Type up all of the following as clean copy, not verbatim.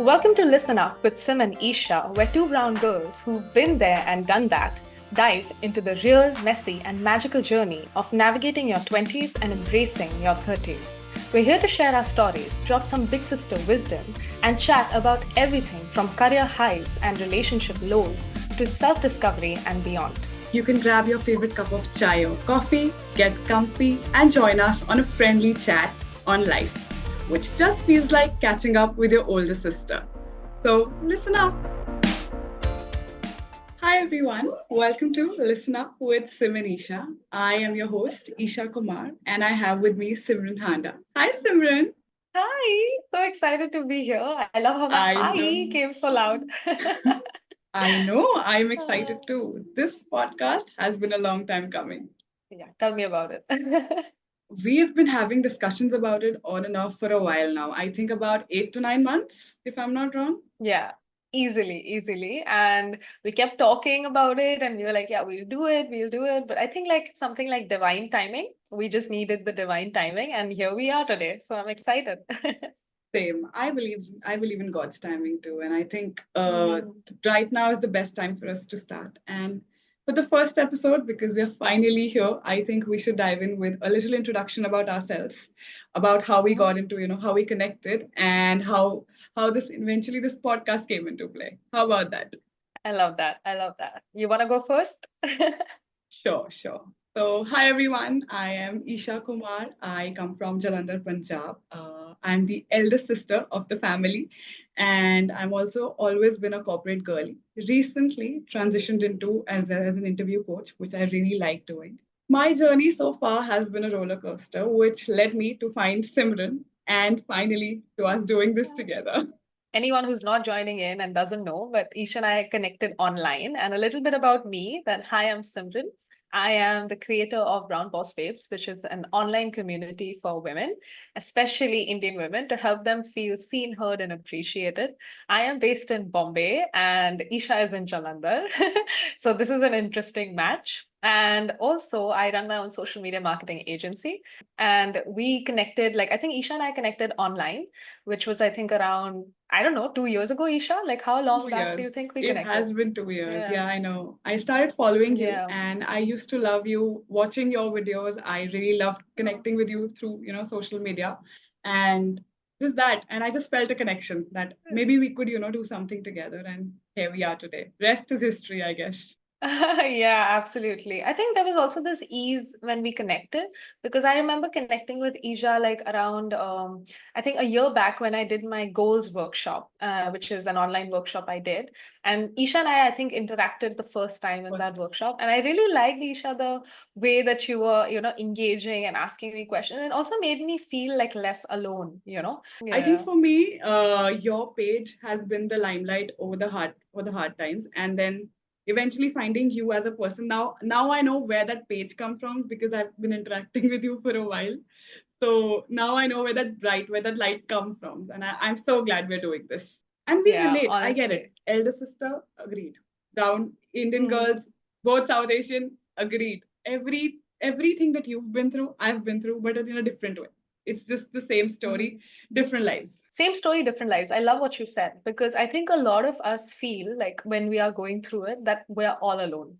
Welcome to Listen Up with Sim and Isha, where two brown girls who've been there and done that dive into the real, messy, and magical journey of navigating your 20s and embracing your 30s. We're here to share our stories, drop some big sister wisdom, and chat about everything from career highs and relationship lows to self discovery and beyond. You can grab your favorite cup of chai or coffee, get comfy, and join us on a friendly chat on life, which just feels like catching up with your older sister. So, listen up. Hi, everyone. Welcome to Listen Up with Sim and Isha. I am your host, Isha Kumar, and I have with me Simran Handa. Hi, Simran. Hi, so excited to be here. I love how my I hi know. came so loud. I know. I'm excited Uh, too. This podcast has been a long time coming. yeah, tell me about it. We've been having discussions about it on and off for a while now. I think about 8 to 9 months, if I'm not wrong. Yeah, easily. And we kept talking about it, and we were like, yeah, we'll do it. But I think like something like divine timing, we just needed the divine timing, and here we are today. So I'm excited. Same. I believe in God's timing too, and I think Mm. right now is the best time for us to start. And for the first episode, because we are finally here, I think we should dive in with a little introduction about ourselves, about how we Mhm. got into, how we connected, and how this podcast came into play. How about that? I love that. I love that. You want to go first? Sure, sure. So, hi everyone. I am Isha Kumar. I come from Jalandhar, Punjab. I'm the eldest sister of the family, and I'm also always been a corporate girl. Recently transitioned into as an interview coach, which I really like doing. My journey so far has been a roller coaster, which led me to find Simran and finally to us doing this together. Anyone who's not joining in and doesn't know, but Isha and I connected online. And a little bit about me that hi, I'm Simran. I am the creator of Brown Boss Babes, which is an online community for women, especially Indian women, to help them feel seen, heard, and appreciated. I am based in Bombay and Isha is in Jalandhar. So this is an interesting match. And also, I run my own social media marketing agency. And we connected, like, I think Isha and I connected online, which was, I think, around, I don't know, 2 years ago, Isha. Like, how long Two back do years. you think we It connected? has been 2 years. Yeah. Yeah, I know. I started following you Yeah. and I used to love you watching your videos. I really loved connecting with you through, social media and just that. And I just felt a connection that maybe we could, do something together. And here we are today. Rest is history, I guess. Yeah, absolutely. I think there was also this ease when we connected because I remember connecting with Isha like around I think a year back when I did my goals workshop, which is an online workshop I did. And Isha and I think interacted the first time in that First. workshop. And I really liked Isha the way that you were, engaging and asking me questions. And also made me feel like less alone. I think Yeah. for me, your page has been the limelight over the hard times, and then eventually finding you as a person. Now I know where that page comes from because I've been interacting with you for a while. So now I know where that light comes from, and I'm so glad we're doing this. And we Yeah, relate. I get it. honestly. Elder sister, agreed. Down Indian Mm. girls, both South Asian, agreed. Everything that you've been through, I've been through, but in a different way. It's just the same story, Mm. different lives. Same story, different lives. I love what you said because I think a lot of us feel like when we are going through it that we're all alone.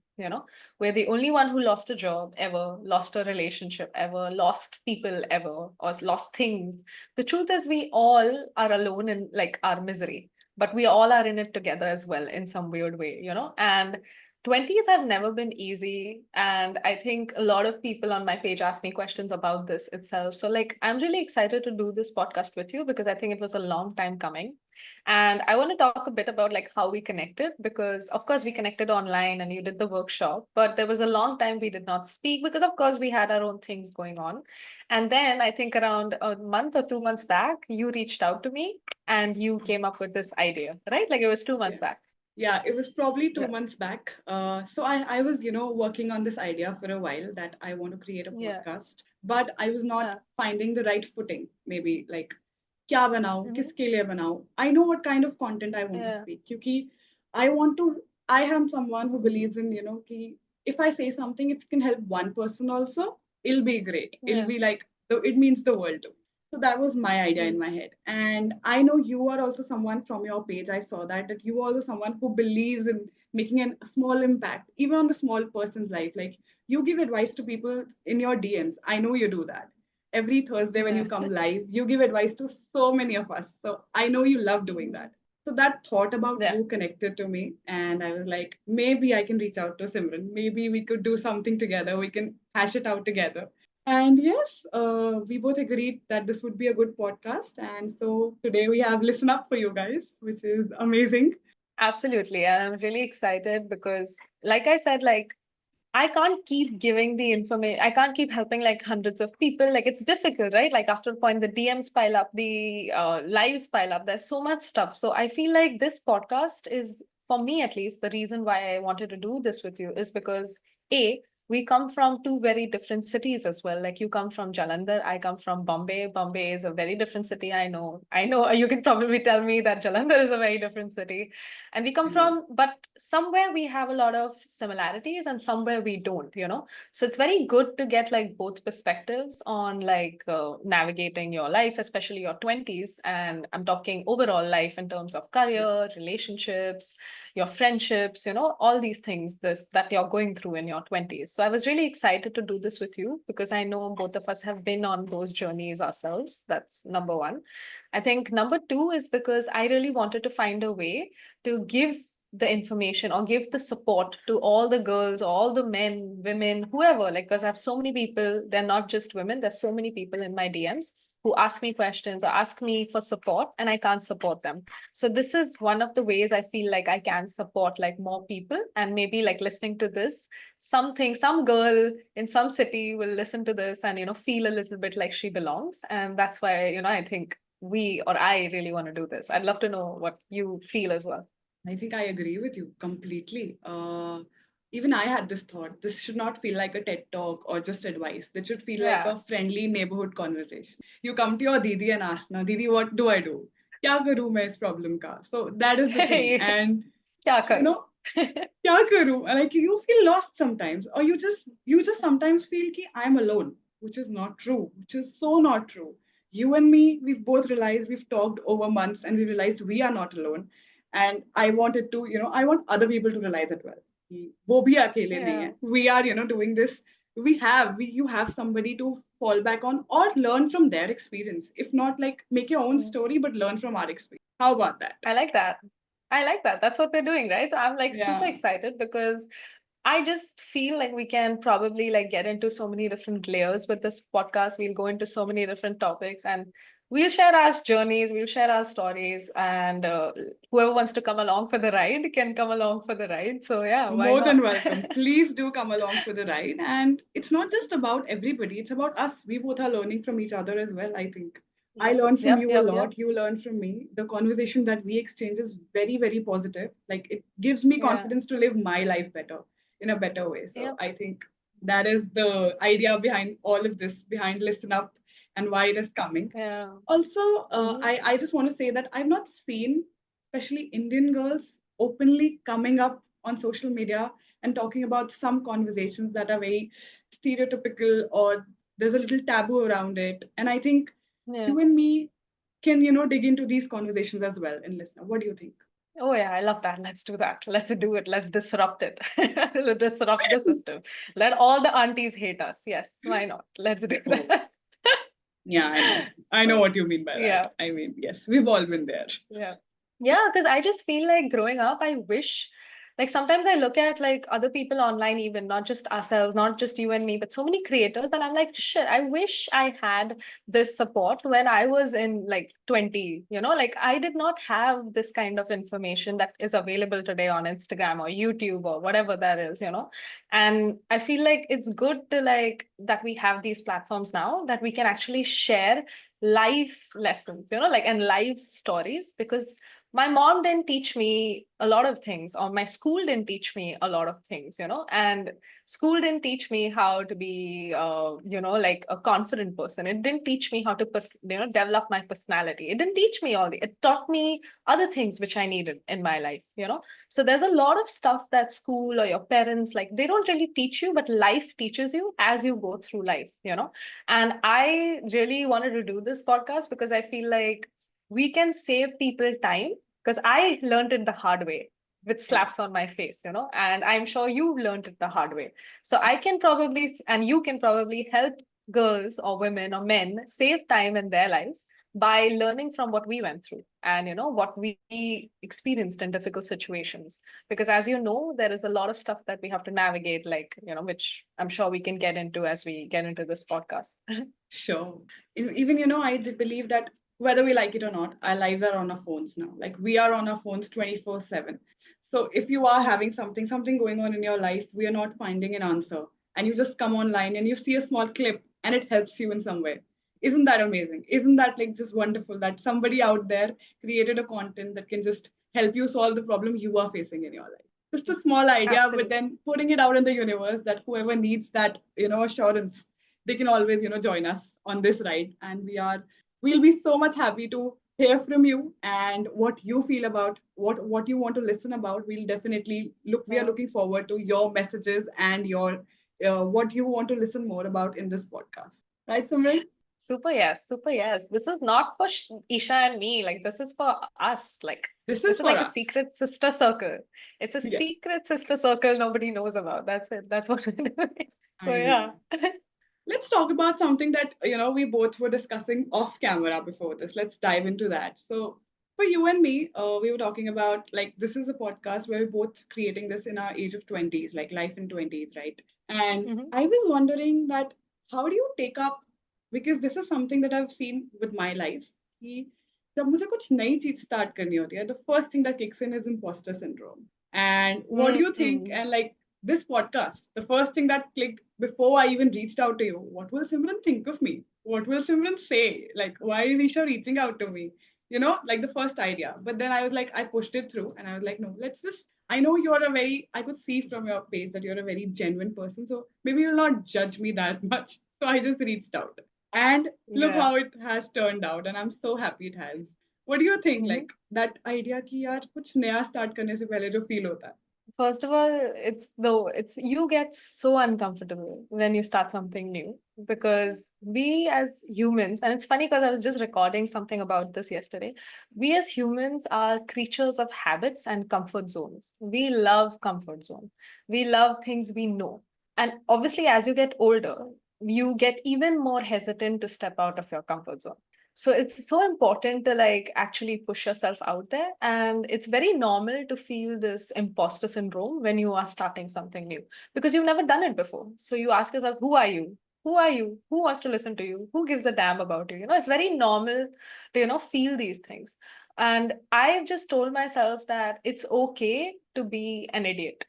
We're the only one who lost a job ever, lost a relationship ever, lost people ever, or lost things. The truth is, we all are alone in like our misery, but we all are in it together as well in some weird way. And 20s have never been easy. And I think a lot of people on my page ask me questions about this itself. So, like, I'm really excited to do this podcast with you because I think it was a long time coming. And I want to talk a bit about like how we connected because, of course, we connected online and you did the workshop, but there was a long time we did not speak because, of course, we had our own things going on. And then I think around a month or 2 months back, you reached out to me and you came up with this idea, right? Like it was 2 months Yeah. back. Yeah, it was probably two Yeah. months back. So I was, working on this idea for a while that I want to create a Yeah. podcast, but I was not Uh, finding the right footing. Maybe like, क्या बनाऊं, mhm. किसके लिए बनाऊं? I know what kind of content I want to Yeah. speak. क्योंकि I want to. I am someone who believes in, कि if I say something, if it can help one person also, it'll be great. It'll Yeah. be like it means the world to me. So that was my idea in Mm. my head. And I know you are also someone from your page. I saw that you are also someone who believes in making a small impact, even on the small person's life. Like you give advice to people in your DMs. I know you do that. Every Thursday when you Yeah. come live, you give advice to so many of us. So I know you love doing Mm. that. So that thought about Yeah. you connected to me. And I was like, maybe I can reach out to Simran. Maybe we could do something together. We can hash it out together. And yes, we both agreed that this would be a good podcast. And so today we have Listen Up for you guys, which is amazing. Absolutely. And I'm really excited because, like I said, like I can't keep giving the information. I can't keep helping like hundreds of people. Like it's difficult, right? Like after a point, the DMs pile up, the lives pile up. There's so much stuff. So I feel like this podcast is, for me at least, the reason why I wanted to do this with you is because A, we come from two very different cities as well. Like you come from Jalandhar, I come from Bombay. Bombay is a very different city. I know. I know you can probably tell me that Jalandhar is a very different city, and we come I know. from, but somewhere we have a lot of similarities and somewhere we don't. So it's very good to get like both perspectives on like navigating your life, especially your 20s, and I'm talking overall life in terms of Yeah. career, relationships, your friendships, all these things this that you're going through in your 20s. So I was really excited to do this with you because I know both of us have been on those journeys ourselves. That's number one. I think number two is because I really wanted to find a way to give the information or give the support to all the girls, all the men, women, whoever, like, because I have so many people, they're not just women, there's so many people in my DMs who ask me questions or ask me for support and I can't support them. So this is one of the ways I feel like I can support like more people, and maybe like listening to this, some girl in some city will listen to this and feel a little bit like she belongs. And that's why, I think I really want to do this. I'd love to know what you feel as well. I think I agree with you completely. Even I had this thought. This should not feel like a TED talk or just advice. This should feel like Yeah. a friendly neighborhood conversation. You come to your Didi and ask, "Na, Didi, what do I do? क्या करूँ मैं इस problem का?" So that is the thing. And क्या you करूं? know, क्या करूं? Like you feel lost sometimes, or you just sometimes feel कि I'm alone, which is not true, which is so not true. You and me, we've both realized, we've talked over months, and we realized we are not alone. And I wanted to, I want other people to realize it well. कि वो भी अकेले नहीं Yeah. है. We are, doing this. You have somebody to fall back on or learn from their experience. If not, like make your own Mm. story, but learn from our experience. How about that? I like that. I like that. That's what we're doing, right? So I'm like super Yeah. excited because I just feel like we can probably like get into so many different layers with this podcast. We'll go into so many different topics and we'll share our journeys, we'll share our stories, and whoever wants to come along for the ride can come along for the ride. So yeah, why More than not? welcome. Please do come along for the ride. And it's not just about everybody, it's about us. We both are learning from each other as well, I think. I Yep, learn from yep, you a yep, yep. lot. You learn from me. The conversation that we exchange is very, very positive. Like it gives me Yeah, confidence to live my life better in a better way. So yep, I think that is the idea behind all of this, behind Listen Up and why it is coming. yeah. Also, Hmm. I just want to say that I've not seen, especially Indian girls, openly coming up on social media and talking about some conversations that are very stereotypical or there's a little taboo around it. And I think Yeah. you and me can, dig into these conversations as well and listen. What do you think? Oh yeah, I love that. Let's do that. Let's do it. Let's disrupt it. Let's disrupt the system. Let all the aunties hate us. Yes, why not? Let's do Oh, that. yeah, I know. I know what you mean by that. Yeah. I mean, yes, we've all been there. Yeah. Yeah, because I just feel like growing up, I wish, like sometimes I look at like other people online, even not just ourselves, not just you and me, but so many creators, and I'm like, shit, I wish I had this support when I was in like 20, like I did not have this kind of information that is available today on Instagram or YouTube or whatever that is. And I feel like it's good to like that we have these platforms now that we can actually share life lessons, like and life stories, because my mom didn't teach me a lot of things, or my school didn't teach me a lot of things, and school didn't teach me how to be, like a confident person. It didn't teach me how to, develop my personality. It didn't teach me it taught me other things which I needed in my life. So there's a lot of stuff that school or your parents, like, they don't really teach you, but life teaches you as you go through life. And I really wanted to do this podcast because I feel like we can save people time because I learned it the hard way with slaps on my face, and I'm sure you've learned it the hard way. So I can probably, and you can probably help girls or women or men save time in their life by learning from what we went through and what we experienced in difficult situations, because as you know there is a lot of stuff that we have to navigate, like which I'm sure we can get into as we get into this podcast. Sure. Even, I believe that whether we like it or not, our lives are on our phones now. Like we are on our phones 24/7. So if you are having something going on in your life, we are not finding an answer, and you just come online and you see a small clip and it helps you in some way. Isn't that amazing? Isn't that like just wonderful that somebody out there created a content that can just help you solve the problem you are facing in your life? Just a small idea, but Absolutely. then putting it out in the universe that whoever needs that, assurance, they can always, join us on this ride. And we'll be so much happy to hear from you and what you feel about what you want to listen about. We'll definitely we are Yeah. looking forward to your messages and your what you want to listen more about in this podcast. Right, Simran? Super yes, super yes. This is not for Isha and me. Like this is for us. Like This this is is for like a us. secret sister circle. It's a Yes, secret sister circle nobody knows about. That's it. That's what we're doing. So I know. yeah. Let's talk about something that we both were discussing off camera before this. Let's dive into that. So for you and me, we were talking about, like, this is a podcast where we're both creating this in our age of 20s, like life in 20s, right? And Hmm. I was wondering that how do you take up, because this is something that I've seen with my life, कि जब मुझे कुछ नई चीज start करनी होती है, the first thing that kicks in is imposter syndrome. And what do you think? Mm-hmm. And like this podcast, the first thing that clicked before I even reached out to you, what will Simran think of me? What will Simran say? Like, why is Isha reaching out to me? Like the first idea. But then I was like, I pushed it through and I was like, no, let's just, I know I could see from your page that you're a very genuine person. So maybe you'll not judge me that much. So I just reached out. And look Yeah. how it has turned out. And I'm so happy it has. What do you think? Mm-hmm. Like that idea कि यार कुछ नया start करने से पहले जो feel होता है? First of all, it's you get so uncomfortable when you start something new because we as humans, and it's funny because I was just recording something about this yesterday. We as humans are creatures of habits and comfort zones. We love comfort zone. We love things we know. And obviously, as you get older, you get even more hesitant to step out of your comfort zone. So it's so important to like actually push yourself out there. And it's very normal to feel this imposter syndrome when you are starting something new because you've never done it before. So you ask yourself, who are you? Who are you? Who wants to listen to you? Who gives a damn about you? It's very normal to, feel these things. And I've just told myself that it's okay to be an idiot.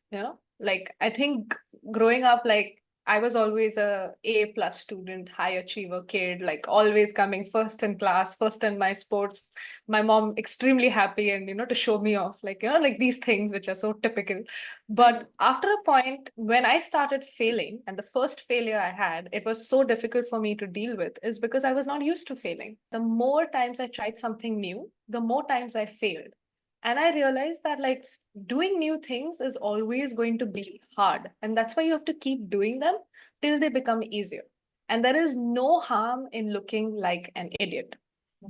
Like I think growing up, like I was always A plus student, high achiever kid, like always coming first in class, first in my sports. My mom extremely happy and to show me off, like like these things which are so typical. I know. But after a point when I started failing, and the first failure I had, it was so difficult for me to deal with, is because I was not used to failing. The more times I tried something new, the more times I failed. And I realized that like doing new things is always going to be hard. And that's why you have to keep doing them till they become easier. And there is no harm in looking like an idiot.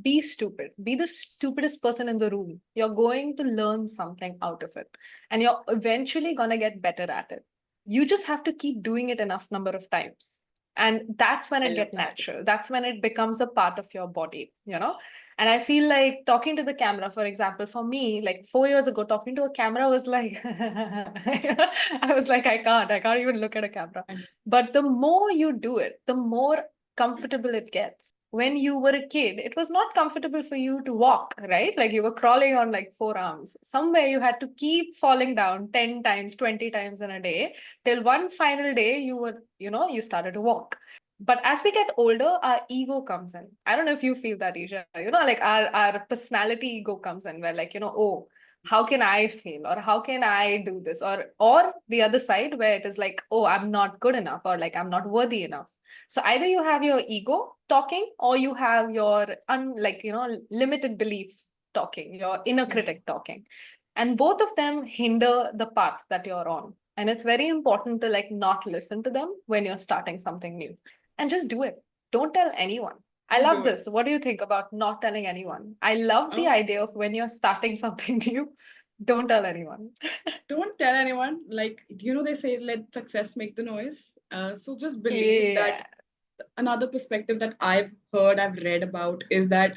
Be stupid. Be the stupidest person in the room. You're going to learn something out of it. And you're eventually going to get better at it. You just have to keep doing it enough number of times. And that's when I it love gets that. natural. That's when it becomes a part of your body. And I feel like talking to the camera, for example, for me, like 4 years ago, talking to a camera was like, I was like, I can't even look at a camera. I know. But the more you do it, the more comfortable it gets. When you were a kid, it was not comfortable for you to walk, right? Like you were crawling on like four arms. Somewhere you had to keep falling down 10 times, 20 times in a day till one final day you started to walk. But as we get older, our ego comes in. I don't know if you feel that, Isha. Like our personality ego comes in where like, oh, how can I fail? Or how can I do this? Or the other side where it is like, oh, I'm not good enough, or like I'm not worthy enough. So either you have your ego talking, or you have your limited belief talking, your inner Yeah. critic talking. And both of them hinder the path that you're on. And it's very important to like not listen to them when you're starting something new and just do it. Don't tell anyone. I love Do it. this. What do you think about not telling anyone? I love the Oh, idea of when you're starting something new, don't tell anyone. don't tell anyone. Like, they say, let success make the noise. So just believe that Yeah. another perspective that I've heard, I've read about is that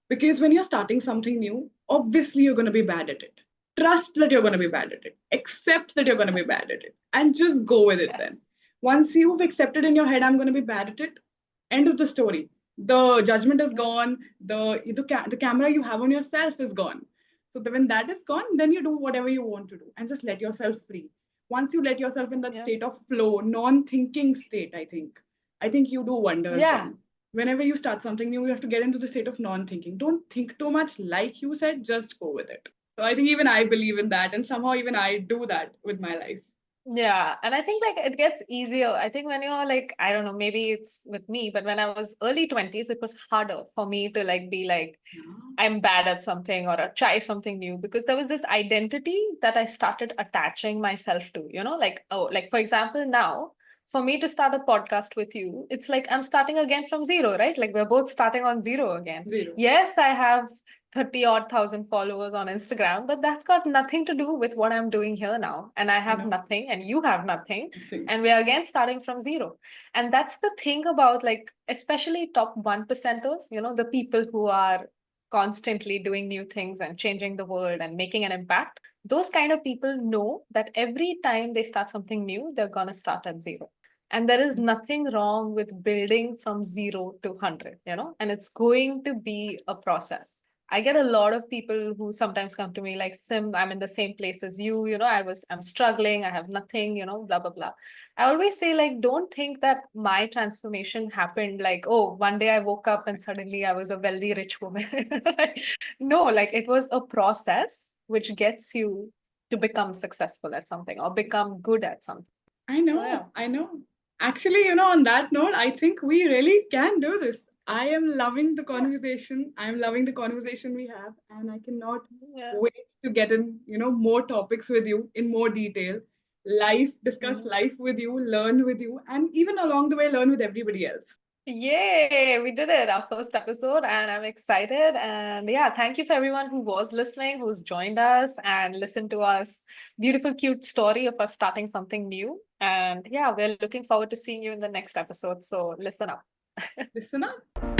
because when you're starting something new, obviously you're going to be bad at it. Trust that you're going to be bad at it. Accept that you're going to be bad at it. And just go with it then. Yes. Once you've accepted in your head, I'm going to be bad at it, end of the story. The judgment is gone. The camera you have on yourself is gone. So when that is gone, then you do whatever you want to do and just let yourself free. Once you let yourself in that Yeah. state of flow, non-thinking state, I think you do wonders Yeah. then. Whenever you start something new, you have to get into the state of non-thinking. Don't think too much, like you said, just go with it. So I think even I believe in that, and somehow even I do that with my life. Yeah, and I think like it gets easier. I think when you're like, I don't know, maybe it's with me, but when I was early 20s, it was harder for me to like be like, Yeah. I'm bad at something or try something new because there was this identity that I started attaching myself to, like, oh, like for example, now for me to start a podcast with you, it's like I'm starting again from zero, right? Like we're both starting on zero again. Zero. Yes, I have 30 odd thousand followers on Instagram, but that's got nothing to do with what I'm doing here now. And I I have know. nothing, and you have nothing. Thing. And we're again starting from zero. And that's the thing about like, especially top 1%ers, the people who are constantly doing new things and changing the world and making an impact. Those kind of people know that every time they start something new, they're going to start at zero. And there is nothing wrong with building from zero to 100, and it's going to be a process. I get a lot of people who sometimes come to me like, Sim, I'm in the same place as you, I'm struggling, I have nothing, blah, blah, blah. I always say, like, don't think that my transformation happened like, oh, one day I woke up and suddenly I was a wealthy, rich woman. Like, no, like it was a process which gets you to become successful at something or become good at something. I So, yeah. know, I know. Actually, on that note, I think we really can do this. I am loving the Yeah. conversation. I'm loving the conversation we have, and I cannot Yeah. wait to get in, more topics with you in more detail. Discuss Mhm. life with you, learn with you, and even along the way, learn with everybody else. Yay, we did it, our first episode, and I'm excited. And yeah, thank you for everyone who was listening, who's joined us and listened to us. Beautiful, cute story of us starting something new. And yeah, we're looking forward to seeing you in the next episode. So listen up. Listen up.